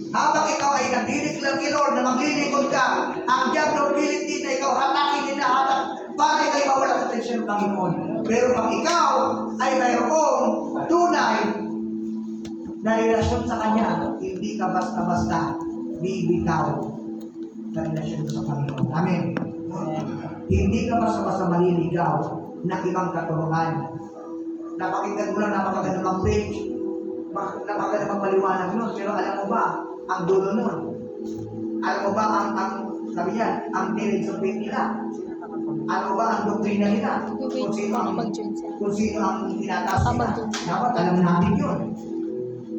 S1: Habang ikaw ay nagdiliklang kay Lord na maglilingkod ka, ang diablo pilit din na ikaw hatakin din na hatak para ikay mawala sa atensyon ng Panginoon. Pero pag ikaw ay mayroong tunay na relasyon sa Kanya, hindi ka basta-basta bibitaw sa relasyon sa Panginoon. Amen. Hindi ka basta-basta maliligaw na ibang katuruan. Napakinggan mo lang, napakaganda mag-preach, napakaganda magpaliwanag nun, pero alam mo ba, ang dulo nun? Alam mo ba, sabi niya, ang tenets of faith nila? Alam mo ba, ang doktrina nila? Kung sino ang tinataas nila? Dapat alam natin yun.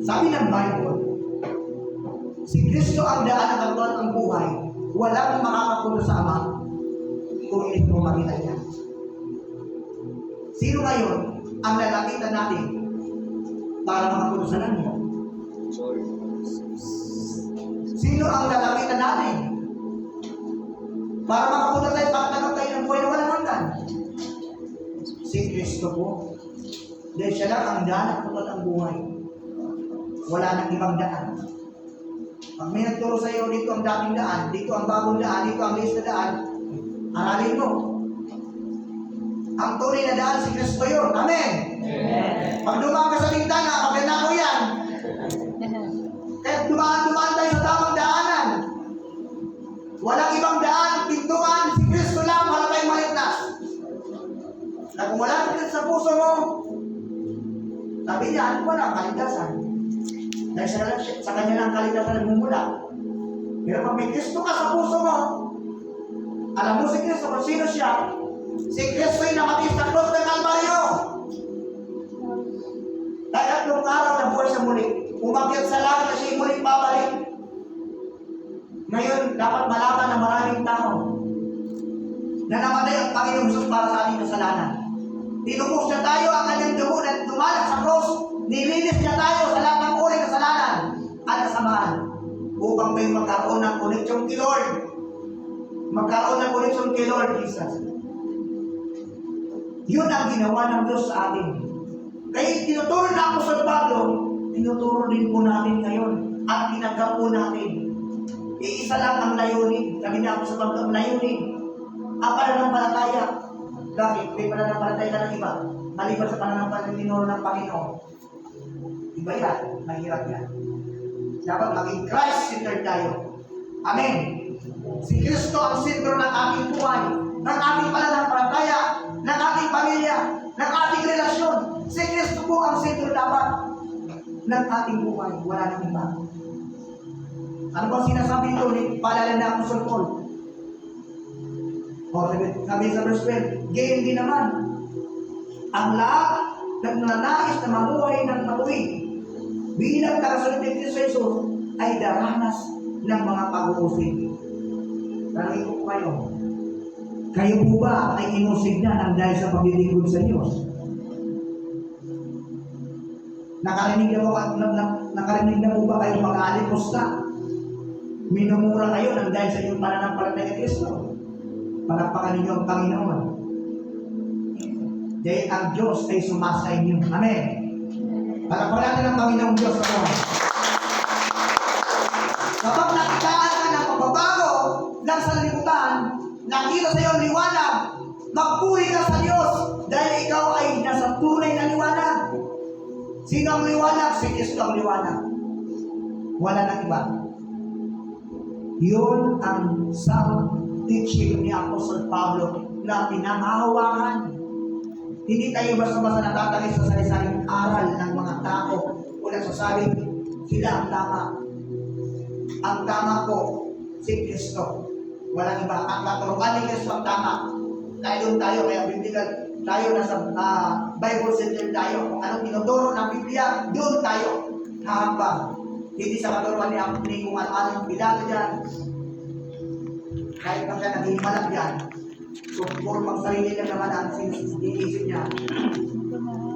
S1: Sabi ng Bible, si Kristo ang daan at ang buhay, walang makakapunta sa Ama kung hindi mo makita niya. Sino ngayon ang lalapitan natin para makapunta sa langit? Sino ang lalapitan natin para makapunta tayo, pagtanggap tayo ng buhay na walang hanggan? Si Kristo po. Dahil siya lang ang daan at ang buhay. Wala nang ibang daan. Pag may nagturo sa iyo, dito ang dating daan, dito ang bagong daan, dito ang liis na daan, aralin mo. Ang tunay na daan, si Kristo yun. Amen! Pag dumaan ka sa bintana, maganda ko yan. Kaya dumaan tayo sa tamang daanan. Walang ibang daan, pintuan, si Kristo lang, para tayong maligtas. Na kung wala ka sa puso mo, sabi niya, ano ba lang, kaligtasan? Dahil sa kanya lang kaligtasan nagmumula. Pero pag may Kristo ka sa puso mo, alam mo si Kristo kung sino siya. Si Kristo ay namatay sa cross ng Kalbaryo. Dahil at nung araw na buhay sa muli, umakyat sa langit na siya muling babalik. Ngayon, dapat malaman ng maraming tao na namatay ang Panginoong Jesus para sa ating kasalanan. Tinubos niya tayo ang kanyang dugo na dumalag sa cross. Nilinis niya tayo sa lahat ng uri kasalanan at kasamaan upang may magkaroon ng koneksyon kay Lord. Magkaroon ng koneksyon kay Lord Jesus. Yun ang ginawa ng Diyos sa atin. Kaya tinuturo na ako sa Pablo, tinuturo din po natin ngayon at tinanggap po natin. Iisa lang ang layunin. Sabi niya ako sa Pablo, ang layunin. Ang pananampalataya. Bakit? May pananampalataya ka ng iba. Maliban sa pananampalataya ng Panginoon. Iba yan. Mahirap yan. Dapat maging Christ-centered tayo. Amen. Si Kristo ang sentro ng ating buhay, ng ating pananampalataya, ng ating pamilya, ng ating relasyon. Si Kristo po ang sentro dapat ng ating buhay. Wala nang iba. Ano bang sinasabi ito ni paalala na Apostol Paul? Sabi sa verse 12, gayon din naman, ang lahat nagnanais na mamuhay ng matuwid bilang tagasunod ni Kristo Jesus ay daranas ng mga pag-uusig. Tanongin ko po kayo, Kayo po ba ay inusig na ng dahil sa paglilingkod sa Diyos? Nakarinig na po ba kayong mag-aalipusta? Minumura kayo ng dahil sa inyong pananampalataya kay Kristo? Palakpakan ninyo ang Panginoon. Dahil ang Diyos ay sumasa inyo. Amen. Palakpakan natin ang Panginoong Diyos ako. Kapag nakitaan ka ng pagbabago ng sanlibutan, nakita sa iyo ang liwanag, magpuri ka sa Diyos dahil ikaw ay nasa tunay na liwanag. Sino ang liwanag? Si Kristo ang liwanag. Wala nang iba. Yun ang sound teaching ni Apostol Pablo na pinangahawakan. Hindi tayo basta-basta natatagay sa sari-saring aral ng mga tao o nagsasabing sila ang tama. Ang tama po, si Kristo. Walang iba. Ang katuruan ni Kristo ang tama. Dahil doon tayo, kaya biblical tayo, nasa Bible Center tayo. Kung anong tinuturo ng Biblia, doon tayo hahambang. Hindi sa katuruan ni kung ano-anong bilato dyan. Kahit pag siya naghihimalak dyan, kung puro pang sarili lang naman ang sinisip niya.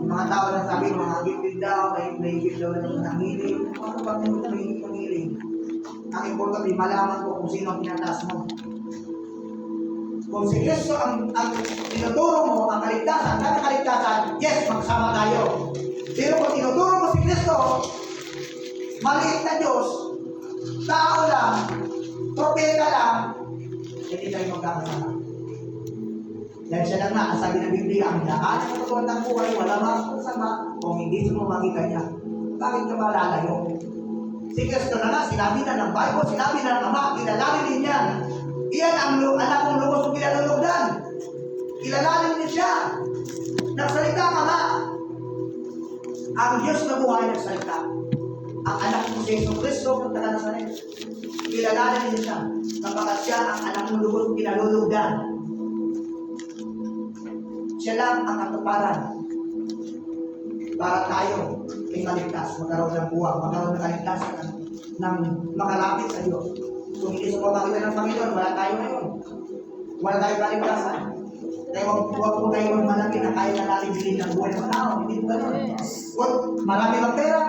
S1: Yung mga tao na sabi, mga gifted daw, may gift daw na nangiling. Ano ba kung may pangiling? Ang importante, malaman ko kung sino ang tinataas mo. Kung si Kristo ang tinuturo mo, ang kaligtasan, dahil kaligtasan, yes, magsama tayo. Pero kung tinuturo mo si Kristo, maliit na Diyos, tao lang, propeta lang, hindi tayo magkakasama. Dahil siya lang na, sabi ng Biblia, ang daan ng katawan ng buhay, wala makasama kung hindi mo makita niya. Bakit ka ba lalayo? Si Kristo na nga, sinabi na ng Bible, sinabi na ng Ama, kilalanin din niya. Iyan ang anak kong lubos kong kinalulugdan. Kilalanin niya siya. Nagsalita ang Ama. Ang Diyos na buhay nagsalita. Ang anak ko si Jesus Kristo, ang taga-Nazaret. Kilalanin niya siya. Kapag siya ang anak kong lubos kong kinalulugdan. Siya lang ang katuparan para tayo ay maligtas, magkaroon ng buwag, magkaroon ng kaligtasan ng makalapit sa Diyos. Kung hindi sa pamagitan ng Panginoon, wala tayo ngayon. Wala tayo kaligtasan. Kaya huwag po tayo magmalaki na kaya na natin bilhin ng buhay ng tao. Hindi po gano'n. Huwag marami ng pera,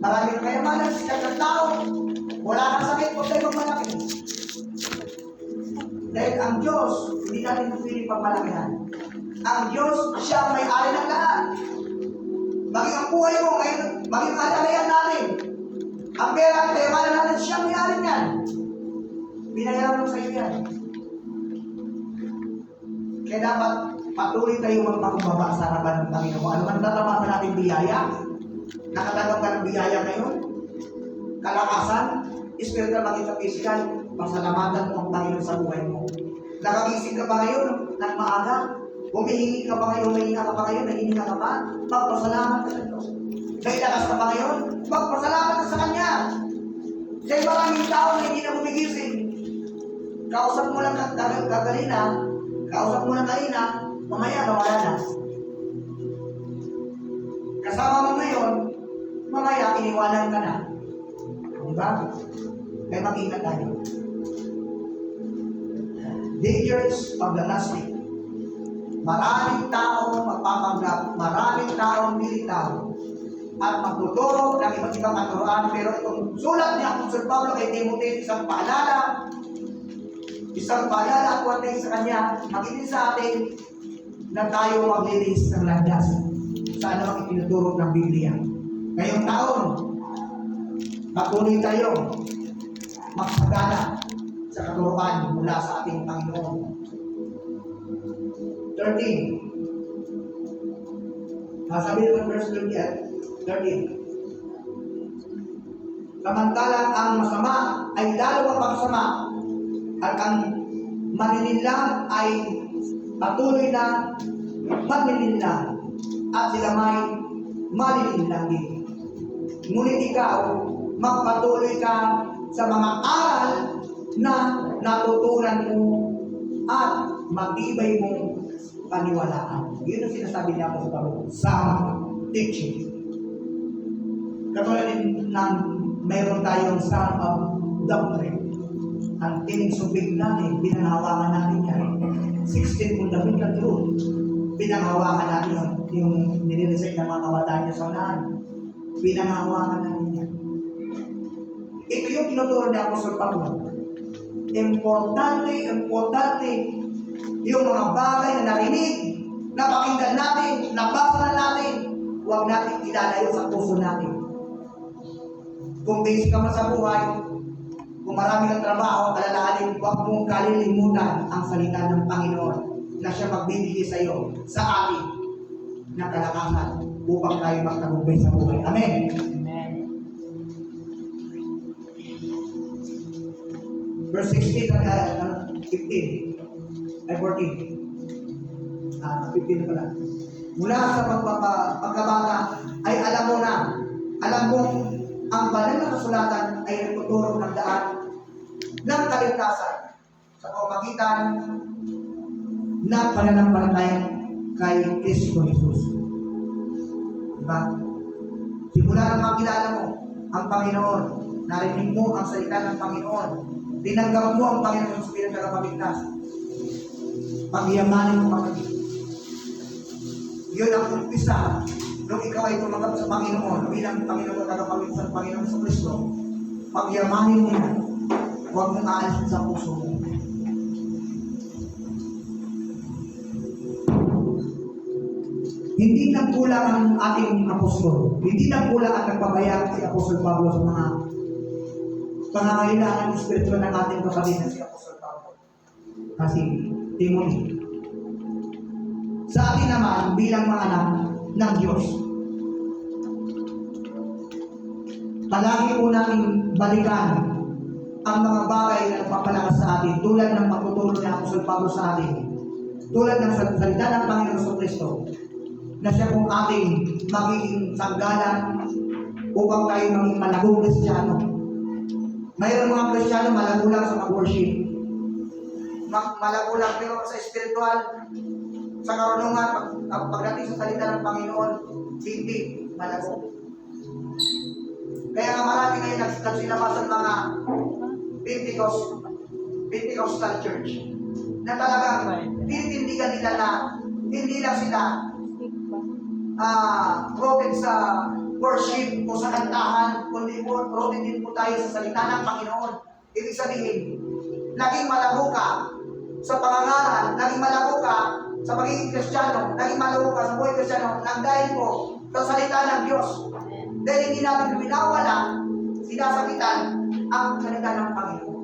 S1: marami ng kayamanan, sikat ng tao. Wala kang sakit, huwag tayo magmalaki. Dahil ang Diyos, hindi natin pipiling pagmalakihan. Ang Diyos, siya ang may-ari ng lahat. Maging ang buhay mo, maging alalayan natin. Ang pera at kayamanan natin, siya ang may-ari niyan. Binayaran mo sa iyo yan. Kaya dapat patuloy tayo magpakumbaba sa harapan ng Panginoon. Ano man tatamasa natin biyaya? Nakatanggap ka ng biyaya ngayon? Kalakasan? Spiritual maging sa physical? Pasalamatan mo ang Panginoon sa buhay mo. Nakagising ka ba ngayon ng maaga? Humihingi ka ba ngayon? Humihinga ka ba ngayon? Nahihinga ka ba? Magpasalamat ka sa Diyos. May lakas ka ba ngayon? Magpasalamat ka sa Kanya. Dahil maraming tao na hindi na bumigising. Kausap mo lang kagalina, mamaya nawala na. Kasama mo ngayon, mamaya iniwanan ka na. Diba? Kaya mag-ingat tayo. Dangers of the Gnostic. Maraming tao magpapanggap, maraming taong militaw at magtuturo ng iba't ibang katuruan, pero itong sulat niya Apostol Pablo kay Timothy, isang paalala at warning sa kanya, magiging sa atin na tayo maglinis ng landas sa anumang itinuturo ng Biblia. Ngayong taon, patuloy tayo magsagana sa katuruan mula sa ating Panginoon. 13. Sabi naman verse 13. Samantalang ang masama ay lalo mapagsama at ang manininlang ay patuloy na manininlang at sila may manininlang din. Ngunit ikaw, magpatuloy ka sa mga aral na natutunan mo at matibay mong paniwalaan. Yun ang sinasabi niya po sa Panginoon. Sound teaching. Katulad din ng mayroon tayong sound of doctrine. Ang tinig subig natin, binanawakan natin yan. 16 fundamental truth. Pinanghawakan natin yung nire-recite ng mga kabataan niya sa unahan. Pinanghawakan natin yan. Ito yung tinuturo ni Apostol Pablo. Importante yung mga bagay na narinig, napakinggan natin, nabasa na natin, huwag natin ilalayo sa puso natin. Kung busy ka man sa buhay, kung marami kang trabaho, alalahanin, huwag mong kalilimutan ang salita ng Panginoon na siya magbibigay sa iyo, sa atin, na kalakasan upang tayo magtagumpay sa buhay. Amen. Verse 16 and 15 ay 14. 15 na pala. Mula sa pagkabata ay alam mong ang banal na kasulatan ay nagtuturo ng daan ng kaligtasan sa pamamagitan ng pananampalataya kay Kristo Jesus. Diba? Simula nang makilala mo ang Panginoon, narinig mo ang salita ng Panginoon, tinanggap mo ang Panginoon sa bilang tagapagligtas, pagyamanin mo kapatid. Yun ang umpisa nung ikaw ay tumanggap sa Panginoon bilang Panginoon at tagapagligtas ng Panginoon sa Kristo. Pagyamanin mo yan. Huwag mong aalisin sa puso mo. Hindi nagkulang ang ating apostol. Hindi nagkulang at nagpabaya si Apostol Pablo sa mga pangangailangan espiritual ng ating kapatid na si Apostol Pablo. Kasi Timothy. Sa atin naman, bilang mga anak ng Diyos, palagi po natin balikan ang mga bagay na nagpapalakas sa atin, tulad ng pagtutulong ni Apostol Pablo sa atin, tulad ng salita ng Panginoon sa Kristo, na siya kung ating magiging sanggalan upang tayo maging malagong Kristiyano. Mayroon mga Kristiyano malago lang sa mag-worship, malago lang pero sa spiritual, sa karunungan, pagdating sa salita ng Panginoon, hindi malago. Kaya nga marami ngayon nagsilabasan mga Pentecostal church na talagang tinitindigan nila na hindi lang sila rooted sa worship o sa kantahan, kundi rooted din po tayo sa salita ng Panginoon. Ibig sabihin, naging malago ka sa pangangaral, naging malago ka sa pagiging Kristiyano, naging malago ka sa buhay Kristiyano, nang dahil po sa salita ng Diyos. Dahil hindi natin pinawala, sinasakitan ang salita ng Panginoon.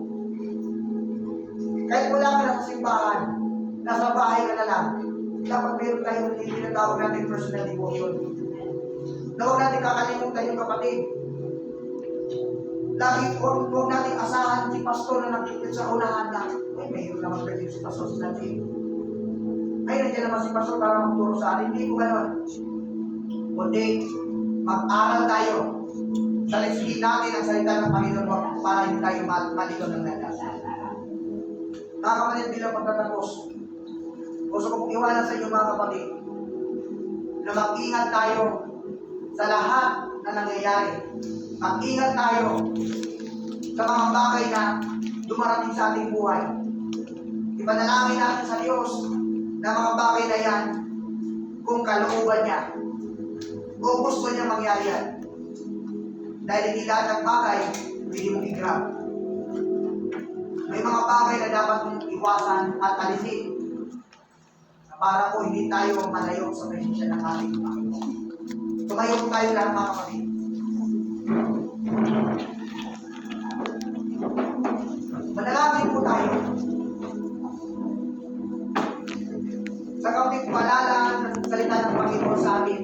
S1: Kahit wala ka na sa simbahan, nasa bahay ka na lang, dapat meron tayong tinatawag natin personal devotion. Na huwag natin kakalimutan yung kapatid. Lagi huwag natin asahan si pastor na nagtitit sa unahan na, ay, mayroon naman pwede si pastor sa natin. Ay, nandiyan naman si pastor para magturo sa atin. Hindi ko gano'n. Kundi, mag-aral tayo. Salisigin natin ang salita ng Panginoon para hindi tayo malito ng landas. Mga kapatid, bilang pagtatapos, gusto kong iwanan sa inyo mga kapatid na mag-ingat tayo sa lahat na nangyayari. Mag-ingat tayo sa mga bagay na dumarating sa ating buhay. Ipanalangin natin sa Diyos na mga bagay na yan kung kalooban niya o gusto niya mangyari yan. Dahil hindi lahat ng bagay hindi mong i-grab. May mga bagay na dapat mong iwasan at alisin para po hindi tayo malayo sa presensya ng ating Panginoon. Tumayo po tayo lahat mga kapatid. Manalangin po tayo. Sa kaunting paalala ng salita ng Panginoon sa atin,